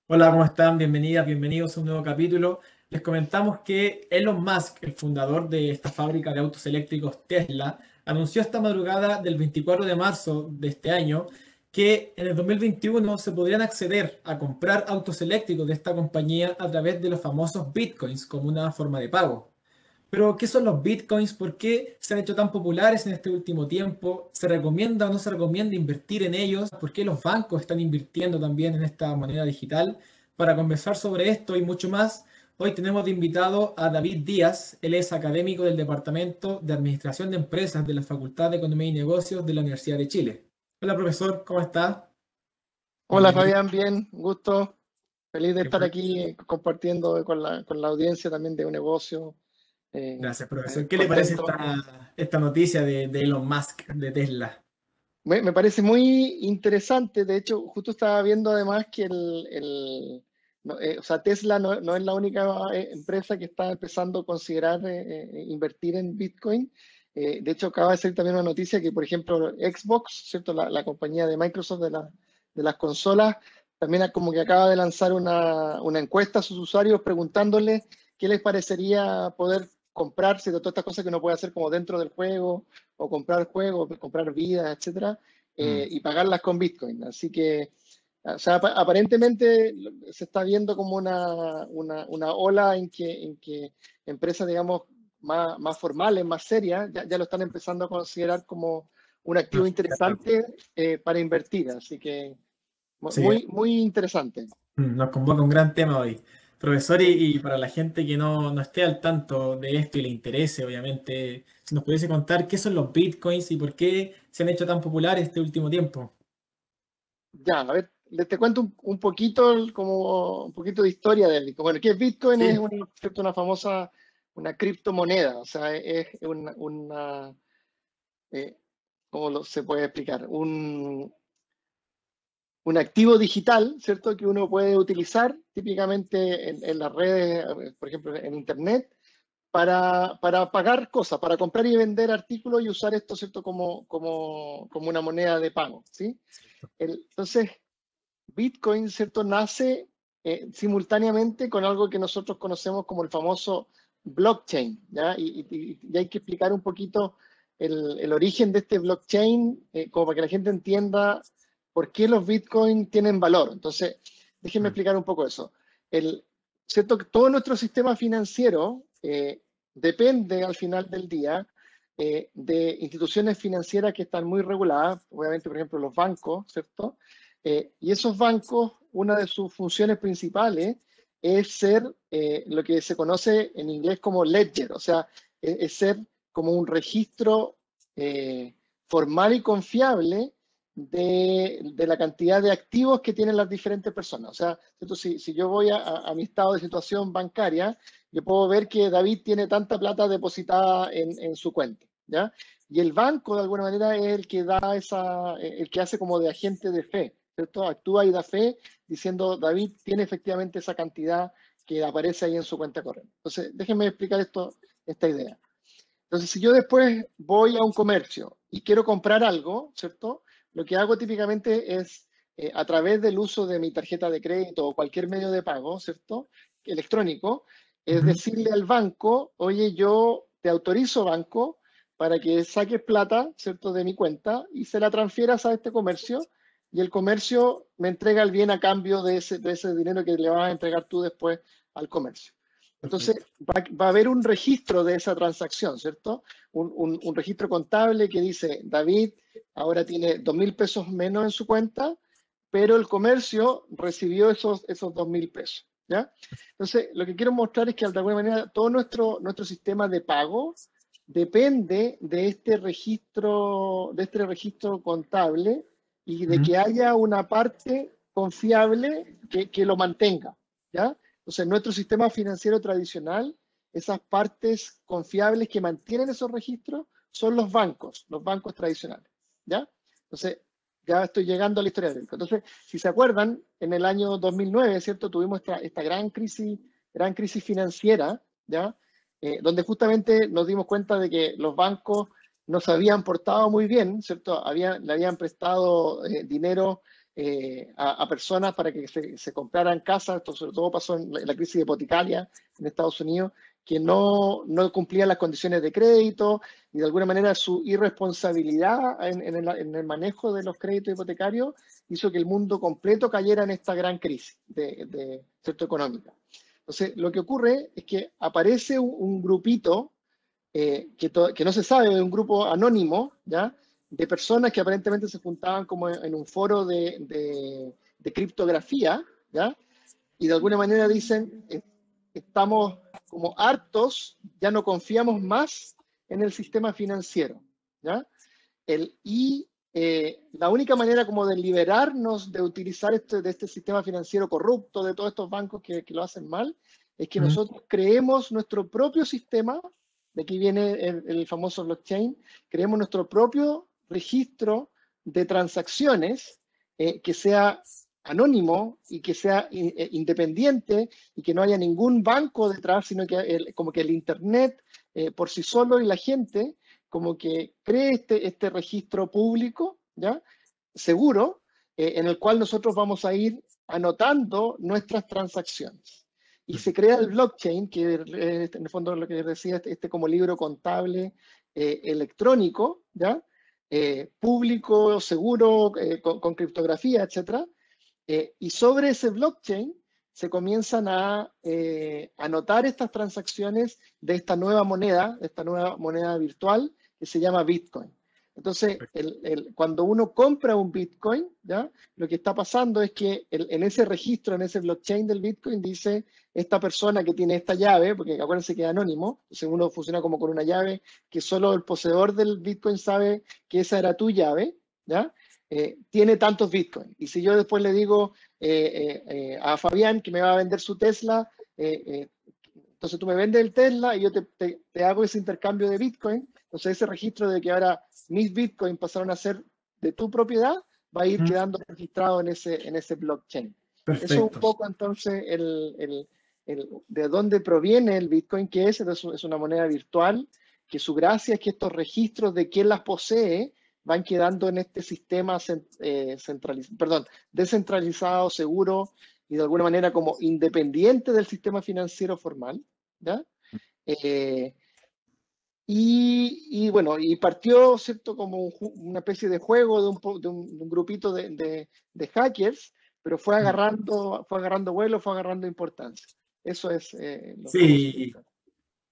Hola, ¿cómo están? Bienvenidas, bienvenidos a un nuevo capítulo. Les comentamos que Elon Musk, el fundador de esta fábrica de autos eléctricos Tesla, anunció esta madrugada del 24 de marzo de este año que en el 2021 se podrían acceder a comprar autos eléctricos de esta compañía a través de los famosos bitcoins como una forma de pago. Pero, ¿qué son los bitcoins? ¿Por qué se han hecho tan populares en este último tiempo? ¿Se recomienda o no se recomienda invertir en ellos? ¿Por qué los bancos están invirtiendo también en esta moneda digital? Para conversar sobre esto y mucho más, hoy tenemos de invitado a David Díaz. Él es académico del Departamento de Administración de Empresas de la Facultad de Economía y Negocios de la Universidad de Chile. Hola, profesor, ¿cómo está? Hola Bienvenido. Fabián, bien, gusto, feliz de Qué estar bueno. aquí compartiendo con la audiencia también de un negocio. Gracias, profesor. ¿Qué le parece Contento. esta noticia de Elon Musk, de Tesla? Me parece muy interesante, de hecho, justo estaba viendo además que o sea, Tesla no es la única empresa que está empezando a considerar invertir en Bitcoin. De hecho, acaba de salir también una noticia que, por ejemplo, Xbox, ¿cierto? La compañía de Microsoft de las consolas, también como que acaba de lanzar una encuesta a sus usuarios preguntándoles qué les parecería poder comprarse de todas estas cosas que uno puede hacer como dentro del juego, o comprar juegos, comprar vidas, etcétera, Mm. y pagarlas con Bitcoin. Así que, o sea, aparentemente se está viendo como una ola en que empresas, digamos, más formales, más serias, ya lo están empezando a considerar como un activo interesante para invertir. Así que Sí, muy interesante. nos convoca un gran tema hoy. Profesor, y para la gente que no esté al tanto de esto y le interese, obviamente, si nos pudiese contar qué son los bitcoins y por qué se han hecho tan populares este último tiempo. Ya, a ver, te cuento un poquito, como un poquito de historia del Bitcoin. Bueno, ¿qué es Bitcoin? Es Sí. ¿cierto? Una famosa, una criptomoneda, o sea, es ¿cómo se puede explicar? Un activo digital, ¿cierto? Que uno puede utilizar típicamente en las redes, por ejemplo, en Internet, para pagar cosas, para comprar y vender artículos y usar esto, ¿cierto? Como una moneda de pago, ¿sí? Entonces, Bitcoin, ¿cierto? Nace simultáneamente con algo que nosotros conocemos como el famoso blockchain, ¿ya? Y hay que explicar un poquito el origen de este blockchain, como para que la gente entienda por qué los Bitcoin tienen valor. Entonces, déjenme Mm. explicar un poco eso. ¿Cierto? Que todo nuestro sistema financiero depende al final del día de instituciones financieras que están muy reguladas, obviamente, por ejemplo, los bancos, ¿cierto? Y esos bancos, una de sus funciones principales es ser lo que se conoce en inglés como ledger, o sea, es ser como un registro eh, formal y confiable de la cantidad de activos que tienen las diferentes personas. O sea, ¿cierto? Si yo voy a mi estado de situación bancaria, yo puedo ver que David tiene tanta plata depositada en su cuenta, ¿ya? Y el banco, de alguna manera, es el que da el que hace como de agente de fe, ¿cierto? Actúa y da fe diciendo, David tiene efectivamente esa cantidad que aparece ahí en su cuenta corriente. Entonces, déjenme explicar esta idea. Entonces, si yo después voy a un comercio y quiero comprar algo, ¿cierto? Lo que hago típicamente es, a través del uso de mi tarjeta de crédito o cualquier medio de pago, ¿cierto? Electrónico, es Ujú. decirle al banco, oye, yo te autorizo, banco, para que saques plata, ¿cierto?, de mi cuenta y se la transfieras a este comercio y el comercio me entrega el bien a cambio de ese dinero que le vas a entregar tú después al comercio. Entonces, Perfecto. va a haber un registro de esa transacción, ¿cierto? Un registro contable que dice, David ahora tiene 2.000 pesos menos en su cuenta, pero el comercio recibió esos 2.000 pesos, ¿ya? Entonces, lo que quiero mostrar es que de alguna manera todo nuestro sistema de pago depende de este registro contable y de Ujú. que haya una parte confiable que lo mantenga, ¿ya? Entonces, en nuestro sistema financiero tradicional, esas partes confiables que mantienen esos registros son los bancos tradicionales, ¿ya? Entonces, ya estoy llegando a la historia del banco. Entonces, si se acuerdan, en el año 2009, ¿cierto? Tuvimos esta gran crisis financiera, ¿ya? Donde justamente nos dimos cuenta de que los bancos no se habían portado muy bien, ¿cierto? Le habían prestado dinero a personas para que se compraran casas. Esto sobre todo pasó en la crisis hipotecaria en Estados Unidos, que no cumplían las condiciones de crédito, y de alguna manera su irresponsabilidad en el manejo de los créditos hipotecarios hizo que el mundo completo cayera en esta gran crisis ¿cierto? Económica. Entonces, lo que ocurre es que aparece un grupito que no se sabe, de un grupo anónimo, ¿ya? De personas que aparentemente se juntaban como en un foro de criptografía, ¿ya? Y de alguna manera dicen, estamos como hartos, ya no confiamos más en el sistema financiero, ¿ya? La única manera como de liberarnos de utilizar de este sistema financiero corrupto, de todos estos bancos que lo hacen mal, es que Mm. nosotros creemos nuestro propio sistema. De aquí viene el famoso blockchain. Creemos nuestro propio registro de transacciones que sea anónimo y que sea independiente, y que no haya ningún banco detrás, sino que como que el Internet por sí solo, y la gente como que cree este registro público, ¿ya? Seguro, en el cual nosotros vamos a ir anotando nuestras transacciones. Y se crea el blockchain, que en el fondo lo que decía, como libro contable electrónico, ¿ya? Público, seguro, con criptografía, etcétera. Y sobre ese blockchain se comienzan a anotar estas transacciones de esta nueva moneda virtual que se llama Bitcoin. Entonces, cuando uno compra un Bitcoin, ¿ya? Lo que está pasando es que en ese registro, en ese blockchain del Bitcoin, dice esta persona que tiene esta llave, porque acuérdense que es anónimo, entonces uno funciona como con una llave que solo el poseedor del Bitcoin sabe que esa era tu llave, ¿ya? Tiene tantos Bitcoin. Y si yo después le digo a Fabián que me va a vender su Tesla, entonces tú me vendes el Tesla y yo te hago ese intercambio de Bitcoin. Entonces ese registro de que ahora mis Bitcoin pasaron a ser de tu propiedad va a ir Mm. quedando registrado en ese blockchain. Eso es un Perfecto. poco entonces de dónde proviene el Bitcoin, que es una moneda virtual, que su gracia es que estos registros de quién las posee van quedando en este sistema descentralizado, seguro, y de alguna manera como independiente del sistema financiero formal, ¿ya? Eh, bueno, y partió, ¿cierto?, como una especie de juego de un grupito de hackers, pero fue agarrando vuelo, fue agarrando importancia. Eso es los famosos Sí, Bitcoin, ¿ya?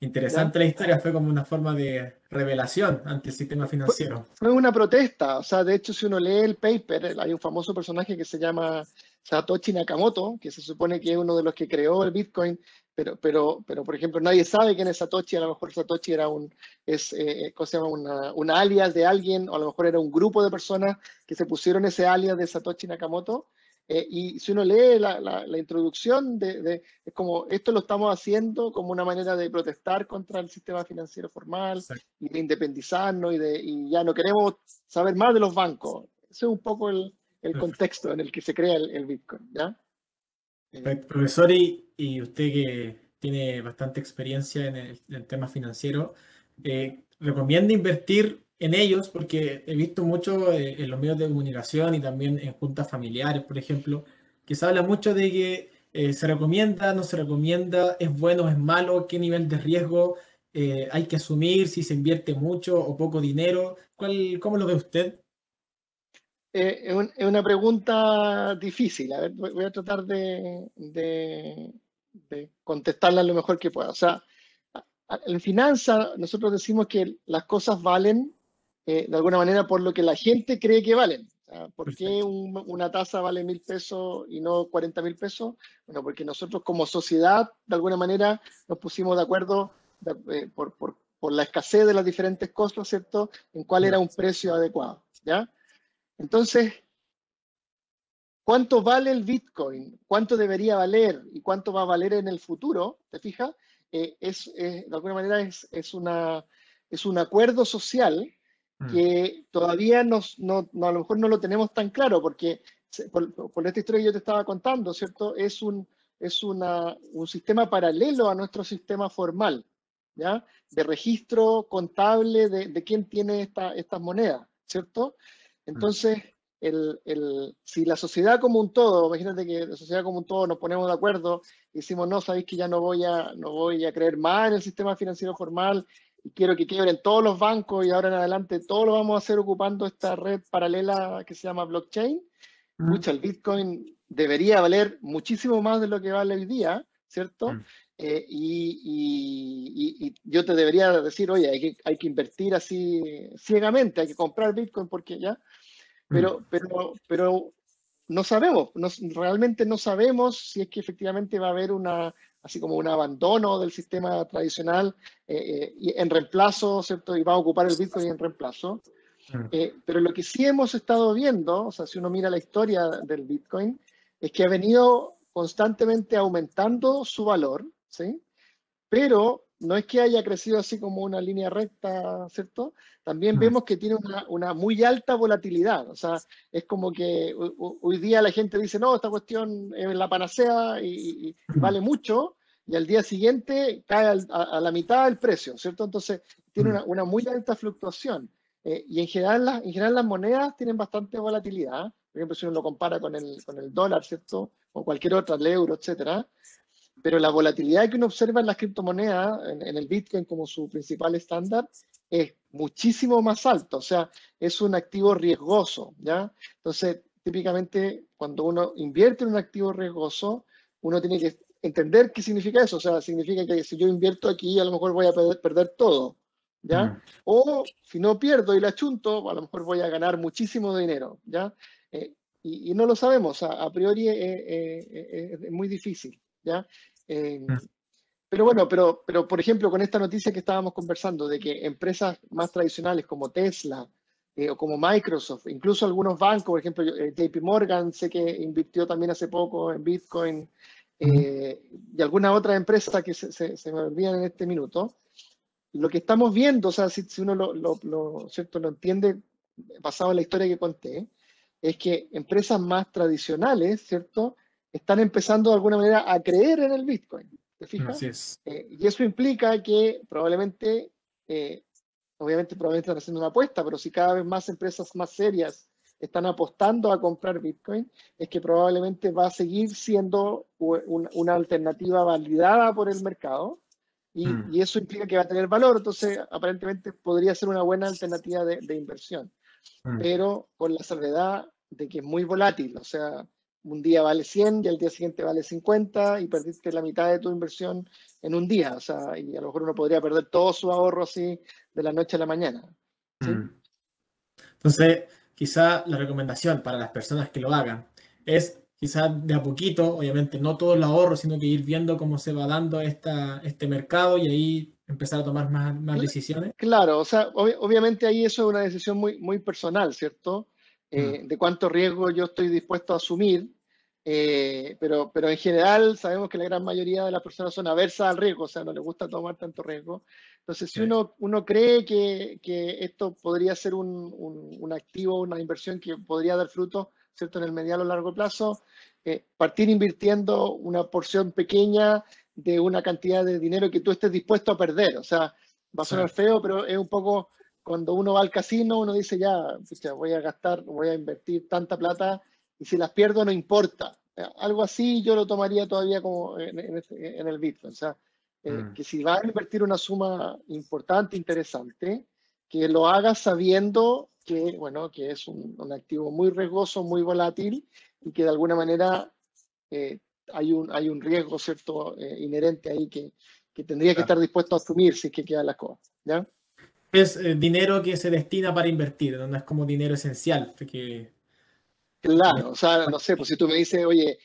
interesante la historia, fue como una forma de revelación ante el sistema Fue, financiero. fue una protesta. O sea, de hecho, si uno lee el paper, hay un famoso personaje que se llama Satoshi Nakamoto, que se supone que es uno de los que creó el Bitcoin, pero por ejemplo, nadie sabe quién es Satoshi. A lo mejor Satoshi ¿cómo se llama? Una alias de alguien, o a lo mejor era un grupo de personas que se pusieron ese alias de Satoshi Nakamoto. Y si uno lee la introducción, es como, esto lo estamos haciendo como una manera de protestar contra el sistema financiero formal Exacto. y de independizarnos, y ya no queremos saber más de los bancos. Ese es un poco el contexto en el que se crea el Bitcoin, ¿ya? Perfecto. Profesor, y usted que tiene bastante experiencia en el tema financiero, ¿recomienda invertir en ellos? Porque he visto mucho en los medios de comunicación y también en juntas familiares, por ejemplo, que se habla mucho de que se recomienda, no se recomienda, es bueno, es malo, qué nivel de riesgo hay que asumir, si se invierte mucho o poco dinero. ¿Cómo lo ve usted? Es una pregunta difícil. A ver, voy a tratar de contestarla lo mejor que pueda. O sea, en finanzas nosotros decimos que las cosas valen de alguna manera por lo que la gente cree que valen. O sea, ¿por qué Perfecto. una tasa vale 1.000 pesos y no 40.000 pesos? Bueno, porque nosotros como sociedad de alguna manera nos pusimos de acuerdo por la escasez de las diferentes cosas, ¿cierto? En cuál era Ya. un precio adecuado, ¿ya? Entonces, ¿cuánto vale el Bitcoin? ¿Cuánto debería valer? ¿Y cuánto va a valer en el futuro? ¿Te fijas? De alguna manera es un acuerdo social Mm. que todavía a lo mejor no lo tenemos tan claro, porque por esta historia que yo te estaba contando, ¿cierto? Es un sistema paralelo a nuestro sistema formal, ¿ya? De registro contable de quién tiene estas monedas, ¿cierto? Entonces, si la sociedad como un todo, imagínate que la sociedad como un todo nos ponemos de acuerdo y decimos, no, sabéis que ya no voy a creer más en el sistema financiero formal y quiero que quiebren todos los bancos y ahora en adelante todo lo vamos a hacer ocupando esta red paralela que se llama blockchain. Mm, Pucha, el Bitcoin debería valer muchísimo más de lo que vale hoy día, ¿cierto? mm, Y yo te debería decir, oye, hay que invertir así ciegamente, hay que comprar Bitcoin porque ya, mm, pero no sabemos, realmente no sabemos si es que efectivamente va a haber así como un abandono del sistema tradicional y en reemplazo, ¿cierto? Y va a ocupar el Bitcoin en reemplazo. mm, Pero lo que sí hemos estado viendo, o sea, si uno mira la historia del Bitcoin, es que ha venido constantemente aumentando su valor, ¿sí? Pero no es que haya crecido así como una línea recta, ¿cierto? También mm, vemos que tiene una muy alta volatilidad, o sea, es como que hoy día la gente dice, no, esta cuestión es la panacea y mm, vale mucho, y al día siguiente cae a la mitad del precio, ¿cierto? Entonces, tiene mm, una muy alta fluctuación. Y en general las monedas tienen bastante volatilidad, por ejemplo, si uno lo compara con el dólar, ¿cierto? O cualquier otra, el euro, etcétera, pero la volatilidad que uno observa en las criptomonedas, en el Bitcoin como su principal estándar, es muchísimo más alto, o sea, es un activo riesgoso, ¿ya? Entonces, típicamente, cuando uno invierte en un activo riesgoso, uno tiene que entender qué significa eso, o sea, significa que si yo invierto aquí, a lo mejor voy a perder todo, ¿ya? mm. O si no pierdo y la chunto, a lo mejor voy a ganar muchísimo dinero, ¿ya? Y no lo sabemos, a priori es muy difícil, ¿ya? Eh, pero bueno, pero por ejemplo, con esta noticia que estábamos conversando de que empresas más tradicionales como Tesla o como Microsoft, incluso algunos bancos, por ejemplo, JP Morgan, sé que invirtió también hace poco en Bitcoin, Mm, y alguna otra empresa que se me olvidan en este minuto, lo que estamos viendo, o sea, si uno ¿cierto? Lo entiende basado en la historia que conté, es que empresas más tradicionales, ¿cierto? Están empezando de alguna manera a creer en el Bitcoin, ¿te fijas? así es. Y eso implica que eh, probablemente están haciendo una apuesta, pero si cada vez más empresas más serias están apostando a comprar Bitcoin, es que probablemente va a seguir siendo una alternativa validada por el mercado Mm, y eso implica que va a tener valor, entonces aparentemente podría ser una buena alternativa de inversión, mm. pero con la salvedad de que es muy volátil, o sea, un día vale 100 y al día siguiente vale 50 y perdiste la mitad de tu inversión en un día, o sea, y a lo mejor uno podría perder todo su ahorro así de la noche a la mañana, ¿sí? Mm. Entonces, quizá la recomendación para las personas que lo hagan es quizá de a poquito, obviamente no todo el ahorro, sino que ir viendo cómo se va dando este mercado y ahí empezar a tomar más Cl- decisiones. Claro, o sea, obviamente ahí eso es una decisión muy, muy personal, ¿cierto? Mm, De cuánto riesgo yo estoy dispuesto a asumir, pero en general sabemos que la gran mayoría de las personas son aversas al riesgo, o sea, no les gusta tomar tanto riesgo. Entonces, si sí, uno cree que esto podría ser un activo, una inversión que podría dar fruto, ¿cierto? En el mediano o largo plazo, partir invirtiendo una porción pequeña de una cantidad de dinero que tú estés dispuesto a perder, o sea, va a sí, sonar feo, pero es un poco cuando uno va al casino, uno dice ya, pucha, voy a invertir tanta plata y si las pierdo no importa. Algo así yo lo tomaría todavía como en el Bitcoin. O sea, mm, que si va a invertir una suma importante, interesante, que lo haga sabiendo que, bueno, que es un activo muy riesgoso, muy volátil y que de alguna manera eh, hay un riesgo, ¿cierto?, inherente ahí que tendría que claro. estar dispuesto a asumir si es que quedan las cosas, ¿ya? Es dinero que se destina para invertir, no es como dinero esencial, porque en Claro, este- o sea, no sé, pues si tú me dices, oye,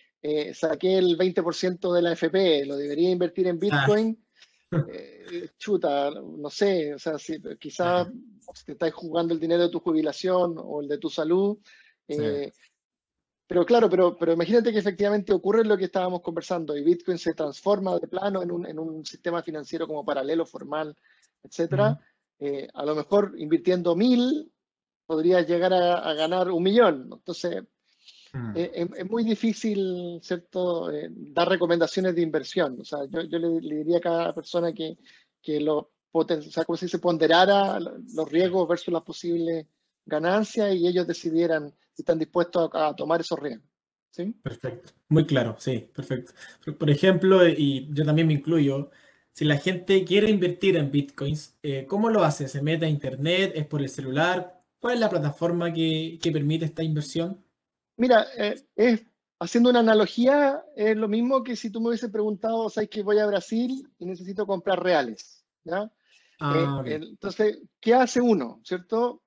saqué el 20% de la FP, lo debería invertir en Ah, Bitcoin, chuta, no sé, o sea, si, quizás si te estás jugando el dinero de tu jubilación o el de tu salud, sí, eh, pero claro, pero imagínate que efectivamente ocurre lo que estábamos conversando y Bitcoin se transforma de plano en un sistema financiero como paralelo, formal, mm, etcétera. A lo mejor invirtiendo 1.000 podrías llegar a ganar 1.000.000. Entonces, mm, es muy difícil, ¿cierto?, dar recomendaciones de inversión. O sea, yo le diría a cada persona que o sea, como si se ponderara los riesgos versus las posibles ganancias y ellos decidieran si están dispuestos a tomar esos riesgos. ¿Sí? Perfecto, muy claro, sí, perfecto. Por ejemplo, y yo también me incluyo, si la gente quiere invertir en bitcoins, ¿cómo lo hace? ¿Se mete a internet? ¿Es por el celular? ¿Cuál es la plataforma que permite esta inversión? Mira, haciendo una analogía, es lo mismo que si tú me hubieses preguntado, ¿sabes que voy a Brasil y necesito comprar reales? ¿Ya? Ah, ok. Entonces, ¿qué hace uno? ¿Cierto?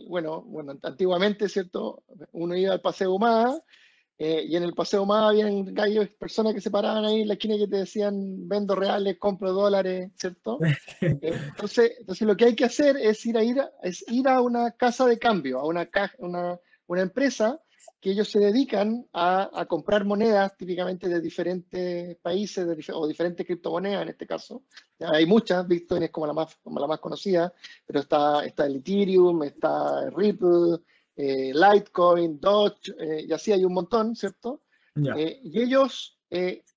Bueno, antiguamente, ¿cierto? Uno iba al Paseo Humada y en el Paseo Humada habían gallos, personas que se paraban ahí en la esquina que te decían, vendo reales, compro dólares, ¿cierto? Entonces lo que hay que hacer es ir a una casa de cambio, a una empresa que ellos se dedican a comprar monedas típicamente de diferentes países o diferentes criptomonedas en este caso. Ya hay muchas, Bitcoin es como la más conocida, pero está el Ethereum, está Ripple, Litecoin, Doge, y así hay un montón, ¿cierto? Ya. Y ellos,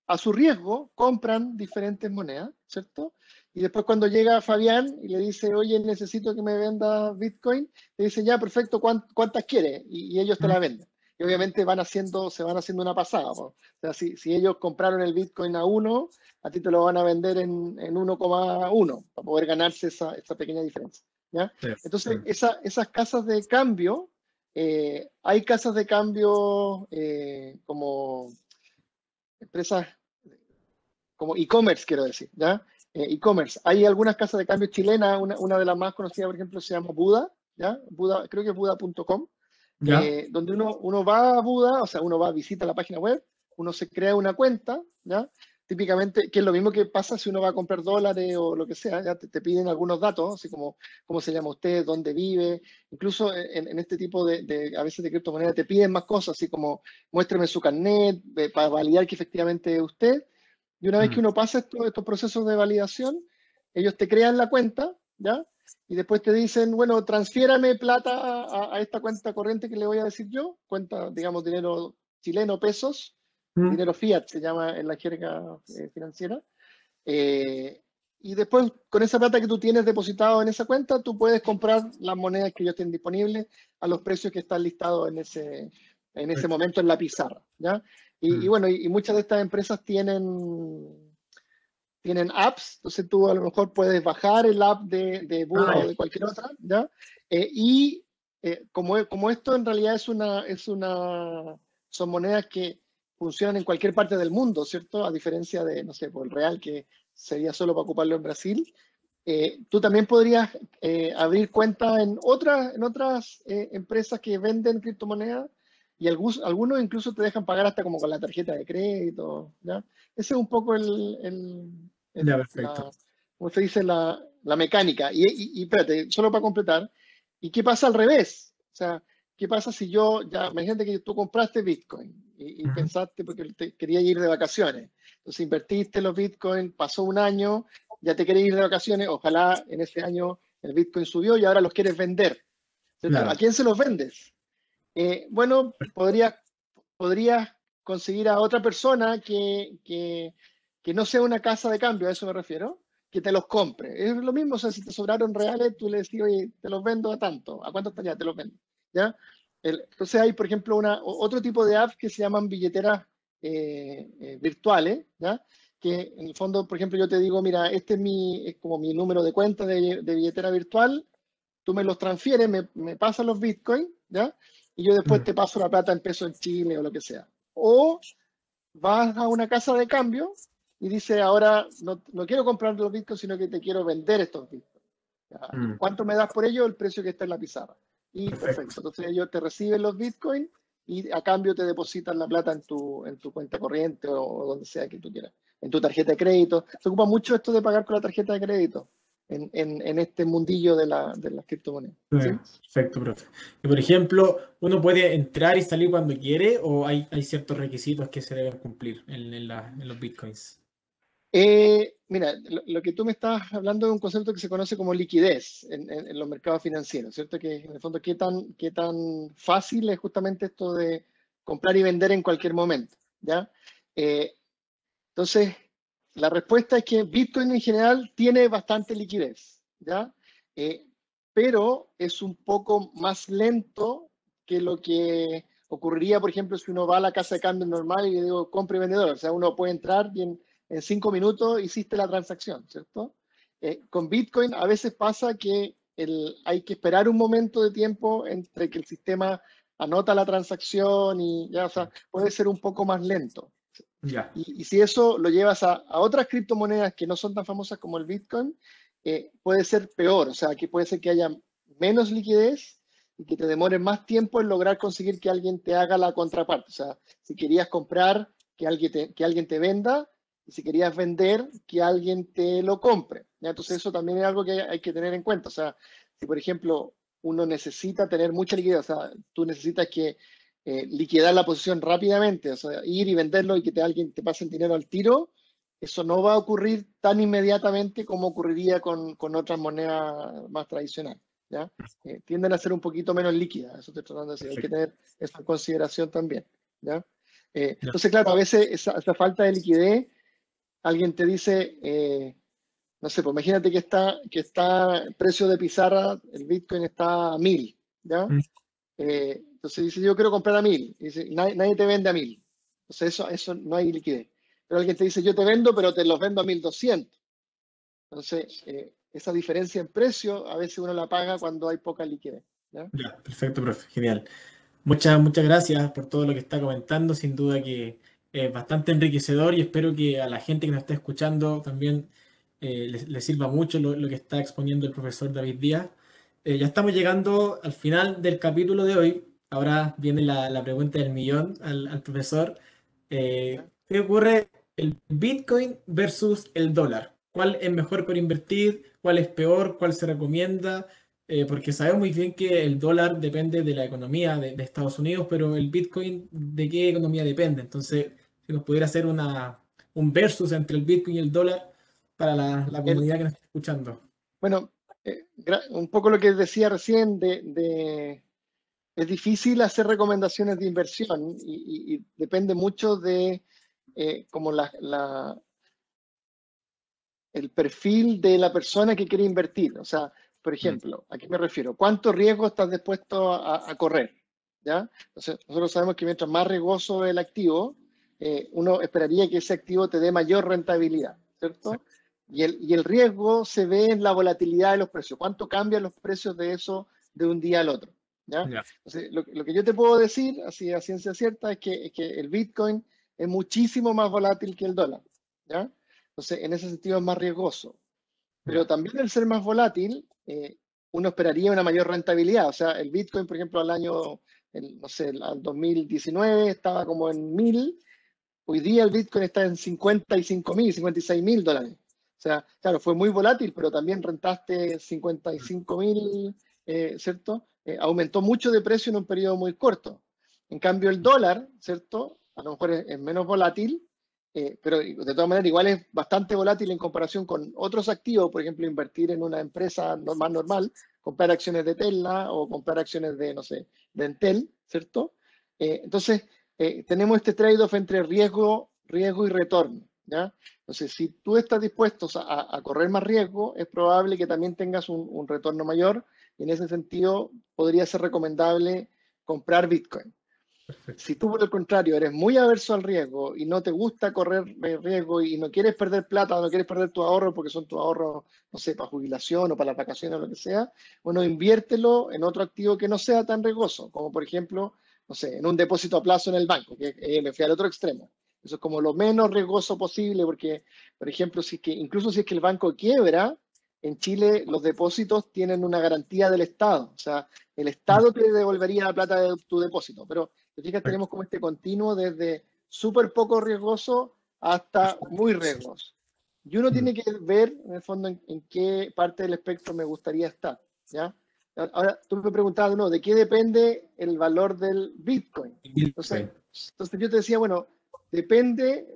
a su riesgo, compran diferentes monedas, ¿cierto? Y después cuando llega Fabián y le dice, oye, necesito que me venda Bitcoin, le dice, ya, perfecto, ¿cuántas quieres? Y ellos te Mm, la venden. Y obviamente se van haciendo una pasada, ¿no? O sea, si ellos compraron el Bitcoin a 1, a ti te lo van a vender en 1,1 para poder ganarse esa pequeña diferencia. ¿Ya? sí, Entonces, mm, esas casas de cambio, hay casas de cambio como empresas como e-commerce, quiero decir, ¿ya? E-commerce. Hay algunas casas de cambio chilenas, una de las más conocidas, por ejemplo, se llama Buda, ¿ya? Buda, creo que es Buda.com, ya. donde uno va a Buda, o sea, uno va, visita la página web, uno se crea una cuenta, ¿ya? Típicamente, que es lo mismo que pasa si uno va a comprar dólares o lo que sea, ya te piden algunos datos, así como cómo se llama usted, dónde vive, incluso en este tipo a veces de criptomonedas te piden más cosas, así como muéstreme su carnet para validar que efectivamente es usted, y una vez que Mm, uno pasa estos procesos de validación, ellos te crean la cuenta, ¿ya? Y después te dicen, bueno, transfiérame plata a esta cuenta corriente que le voy a decir yo, cuenta, digamos, dinero chileno, pesos, mm, dinero fiat se llama en la jerga financiera. Eh, y después, con esa plata que tú tienes depositado en esa cuenta, tú puedes comprar las monedas que ellos estén disponibles a los precios que están listados en ese perfecto. momento en la pizarra, ¿ya? Y Mm, bueno, y muchas de estas empresas tienen apps, entonces tú a lo mejor puedes bajar el app de ah, Buda o ya. de cualquier otra, ¿ya? Y como esto en realidad son monedas que funcionan en cualquier parte del mundo, ¿cierto? A diferencia de, no sé, por el real, que sería solo para ocuparlo en Brasil, tú también podrías abrir cuenta en otras empresas que venden criptomonedas y algunos incluso te dejan pagar hasta como con la tarjeta de crédito, ¿ya? Ese es un poco Ya, el- perfecto. la, ¿cómo se dice? La mecánica. Y espérate, solo para completar, ¿y qué pasa al revés? O sea, ¿qué pasa si imagínate que tú compraste Bitcoin y Ujú. pensaste porque querías ir de vacaciones? Entonces invertiste los Bitcoin, pasó un año, ya te querés ir de vacaciones, ojalá en ese año el Bitcoin subió y ahora los quieres vender, ¿cierto? ¿A Claro. quién se los vendes? Bueno, podrías conseguir a otra persona que no sea una casa de cambio, a eso me refiero, que te los compre. Es lo mismo, o sea, si te sobraron reales, tú le decís, oye, te los vendo a tanto, ¿a cuánto está ya? Te los vendo, ¿ya? Entonces hay, por ejemplo, otro tipo de apps que se llaman billeteras virtuales, ¿ya? Que en el fondo, por ejemplo, yo te digo, mira, este es como mi número de cuenta de billetera virtual, tú me los transfieres, me pasas los bitcoins, ¿ya? Y yo después Mm, te paso la plata en peso en Chile o lo que sea. O vas a una casa de cambio y dice, ahora no quiero comprar los bitcoins, sino que te quiero vender estos bitcoins. ¿Ya? ¿Y mm, cuánto me das por ello? El precio que está en la pizarra. Y perfecto. perfecto. Entonces ellos te reciben los bitcoins y a cambio te depositan la plata en tu cuenta corriente o donde sea que tú quieras. En tu tarjeta de crédito. Se ocupa mucho esto de pagar con la tarjeta de crédito en este mundillo de las criptomonedas. ¿Sí? Perfecto, profe. Y por ejemplo, ¿uno puede entrar y salir cuando quiere o hay ciertos requisitos que se deben cumplir en los bitcoins? Mira, lo que tú me estás hablando es un concepto que se conoce como liquidez en los mercados financieros, ¿cierto? Que en el fondo, qué tan fácil es justamente esto de comprar y vender en cualquier momento, ¿ya? Entonces, la respuesta es que Bitcoin en general tiene bastante liquidez, ¿ya? Eh, pero es un poco más lento que lo que ocurriría, por ejemplo, si uno va a la casa de cambio normal y le digo compra y vendedor. O sea, uno puede entrar y en 5 minutos hiciste la transacción, ¿cierto? Con Bitcoin a veces pasa que hay que esperar un momento de tiempo entre que el sistema anota la transacción y ya, o sea, puede ser un poco más lento. Ya, Y si eso lo llevas a otras criptomonedas que no son tan famosas como el Bitcoin, puede ser peor. O sea, que puede ser que haya menos liquidez y que te demore más tiempo en lograr conseguir que alguien te haga la contraparte. O sea, si querías comprar, que alguien te venda, y si querías vender, que alguien te lo compre. ¿Ya? Entonces eso también es algo que hay que tener en cuenta. O sea, si por ejemplo uno necesita tener mucha liquidez, o sea, tú necesitas que liquidar la posición rápidamente, o sea, ir y venderlo y que alguien te pase el dinero al tiro, eso no va a ocurrir tan inmediatamente como ocurriría con otras monedas más tradicionales, ¿ya? Tienden a ser un poquito menos líquidas, eso estoy tratando de decir, hay que perfecto. tener eso en consideración también, ¿ya? Ya. Entonces, claro, a veces esa falta de liquidez, alguien te dice, no sé, pues imagínate que está el precio de pizarra, el Bitcoin está a 1000, ¿ya? Mm. Entonces dice, yo quiero comprar a 1000. Y dice, nadie te vende a 1000. Entonces eso no hay liquidez. Pero alguien te dice, yo te vendo, pero te los vendo a 1200. Entonces, esa diferencia en precio a veces uno la paga cuando hay poca liquidez, ¿ya? Ya, perfecto, profe, genial. Muchas gracias por todo lo que está comentando. Sin duda que es bastante enriquecedor y espero que a la gente que nos está escuchando también les sirva mucho lo que está exponiendo el profesor David Díaz. Ya estamos llegando al final del capítulo de hoy. Ahora viene la pregunta del millón al profesor. ¿Ya? ¿Qué ocurre el Bitcoin versus el dólar? ¿Cuál es mejor para invertir? ¿Cuál es peor? ¿Cuál se recomienda? Porque sabemos muy bien que el dólar depende de la economía de Estados Unidos, pero el Bitcoin, ¿de qué economía depende? Entonces, si nos pudiera hacer un versus entre el Bitcoin y el dólar para la El, comunidad que nos está escuchando. bueno, un poco lo que decía recién es difícil hacer recomendaciones de inversión y depende mucho de como el perfil de la persona que quiere invertir. O sea, por Mm. ejemplo, ¿a qué me refiero? ¿Cuánto riesgo estás dispuesto a correr? ¿Ya? Entonces, nosotros sabemos que mientras más riesgoso el activo, uno esperaría que ese activo te dé mayor rentabilidad, Sí. ¿cierto? Y el riesgo se ve en la volatilidad de los precios. ¿Cuánto cambian los precios de eso de un día al otro? ¿Ya? Ya. Entonces, lo que yo te puedo decir, así a ciencia cierta, es que el Bitcoin es muchísimo más volátil que el dólar. ¿Ya? Entonces, en ese sentido es más riesgoso. Pero Ya. también el ser más volátil, uno esperaría una mayor rentabilidad. O sea, el Bitcoin, por ejemplo, no sé, al 2019 estaba como en 1000. Hoy día el Bitcoin está en 55.000, 56.000 dólares. O sea, claro, fue muy volátil, pero también rentaste 55.000, ¿cierto? Aumentó mucho de precio en un periodo muy corto. En cambio, el dólar, ¿cierto? A lo mejor es menos volátil, pero de todas maneras igual es bastante volátil en comparación con otros activos, por ejemplo, invertir en una empresa más normal, comprar acciones de Tesla o comprar acciones de, no sé, de Entel, ¿cierto? Entonces, tenemos este trade-off entre riesgo y retorno, ¿ya? Entonces, si tú estás dispuesto a correr más riesgo, es probable que también tengas un retorno mayor y en ese sentido podría ser recomendable comprar Bitcoin. Perfecto. Si tú, por el contrario, eres muy averso al riesgo y no te gusta correr riesgo y no quieres perder plata o no quieres perder tu ahorro porque son tus ahorros, no sé, para jubilación o para las vacaciones o lo que sea, bueno, inviértelo en otro activo que no sea tan riesgoso, como por ejemplo, no sé, en un depósito a plazo en el banco, que me fui al otro extremo. Eso es como lo menos riesgoso posible porque, por ejemplo, incluso si es que el banco quiebra, en Chile los depósitos tienen una garantía del Estado. O sea, el Mm. Estado te devolvería la plata de tu depósito, pero te fijas, Perfecto. tenemos como este continuo desde súper poco riesgoso hasta muy riesgoso. Y uno Mm. tiene que ver, en el fondo, en qué parte del espectro me gustaría estar, ¿ya? Ahora, tú me preguntabas, ¿no? ¿De qué depende el valor del Bitcoin? Entonces, Bitcoin. entonces yo te decía, bueno, depende,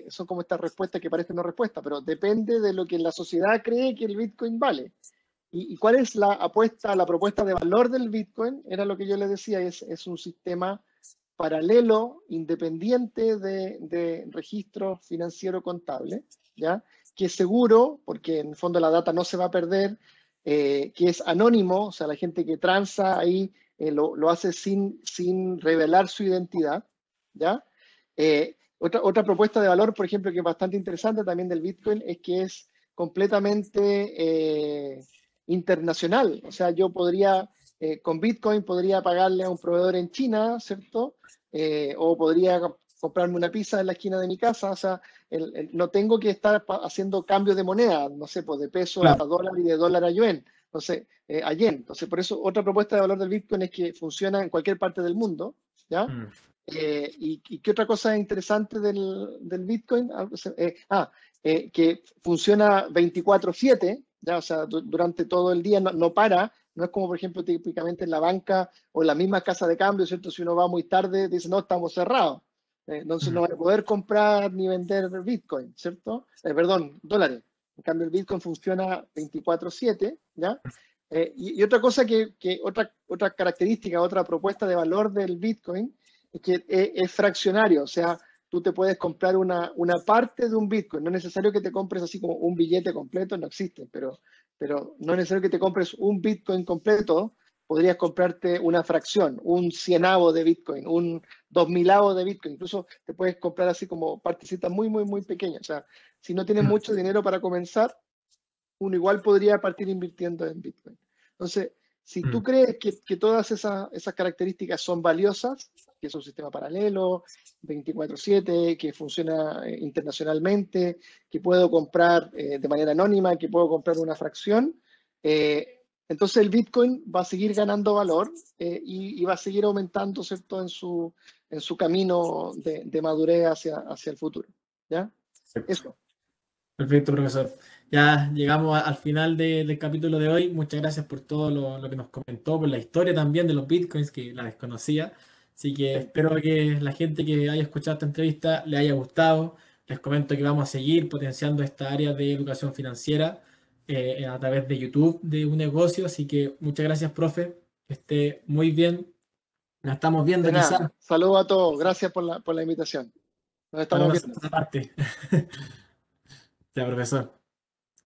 son como estas respuestas que parecen no respuestas, pero depende de lo que la sociedad cree que el Bitcoin vale. ¿Y cuál es la apuesta, la propuesta de valor del Bitcoin? Era lo que yo les decía, es un sistema paralelo, independiente de registro financiero contable, ¿ya? Que es seguro, porque en el fondo la data no se va a perder, que es anónimo, o sea, la gente que transa ahí lo hace sin revelar su identidad, ¿ya? Otra propuesta de valor, por ejemplo, que es bastante interesante también del Bitcoin, es que es completamente internacional. O sea, yo podría, con Bitcoin, podría pagarle a un proveedor en China, ¿cierto? O podría comprarme una pizza en la esquina de mi casa. O sea, no tengo que estar haciendo cambios de moneda, no sé, pues de peso a Claro. dólar y de dólar a yuan. Entonces, a yen. Entonces, por eso otra propuesta de valor del Bitcoin es que funciona en cualquier parte del mundo, ¿ya? Mm. ¿Y qué otra cosa interesante del Bitcoin? Que funciona 24/7, ¿ya? O sea, durante todo el día no para, no es como por ejemplo típicamente en la banca o en la misma casa de cambio, ¿cierto? Si uno va muy tarde, dice, no, estamos cerrados. Entonces no Mm. van a poder comprar ni vender Bitcoin, ¿cierto? Perdón, dólares. En cambio, el Bitcoin funciona 24/7, ¿ya? Y otra cosa otra característica, otra propuesta de valor del Bitcoin es que es fraccionario, o sea, tú te puedes comprar una parte de un Bitcoin, no es necesario que te compres así como un billete completo, no existe, pero no es necesario que te compres un Bitcoin completo, podrías comprarte una fracción, un cienavo de Bitcoin, un 2000avo de Bitcoin, incluso te puedes comprar así como partecitas muy, muy, muy pequeñas, o sea, si no tienes Mm. mucho dinero para comenzar, uno igual podría partir invirtiendo en Bitcoin. Entonces, si tú Mm. crees que todas esas características son valiosas, que es un sistema paralelo, 24/7, que funciona internacionalmente, que puedo comprar de manera anónima, que puedo comprar una fracción, entonces el Bitcoin va a seguir ganando valor y va a seguir aumentando, ¿cierto?, en su camino de madurez hacia el futuro. ¿Ya? Perfecto. Eso. Perfecto, profesor. Ya llegamos al final del capítulo de hoy. Muchas gracias por todo lo que nos comentó, por la historia también de los bitcoins, que la desconocía. Así que Sí. espero que la gente que haya escuchado esta entrevista le haya gustado. Les comento que vamos a seguir potenciando esta área de educación financiera a través de YouTube, de un negocio. Así que muchas gracias, profe. Que esté muy bien. Nos estamos viendo De nada. quizás Saludos a todos. Gracias por la invitación. Nos para estamos una viendo. segunda parte. Ya, profesor.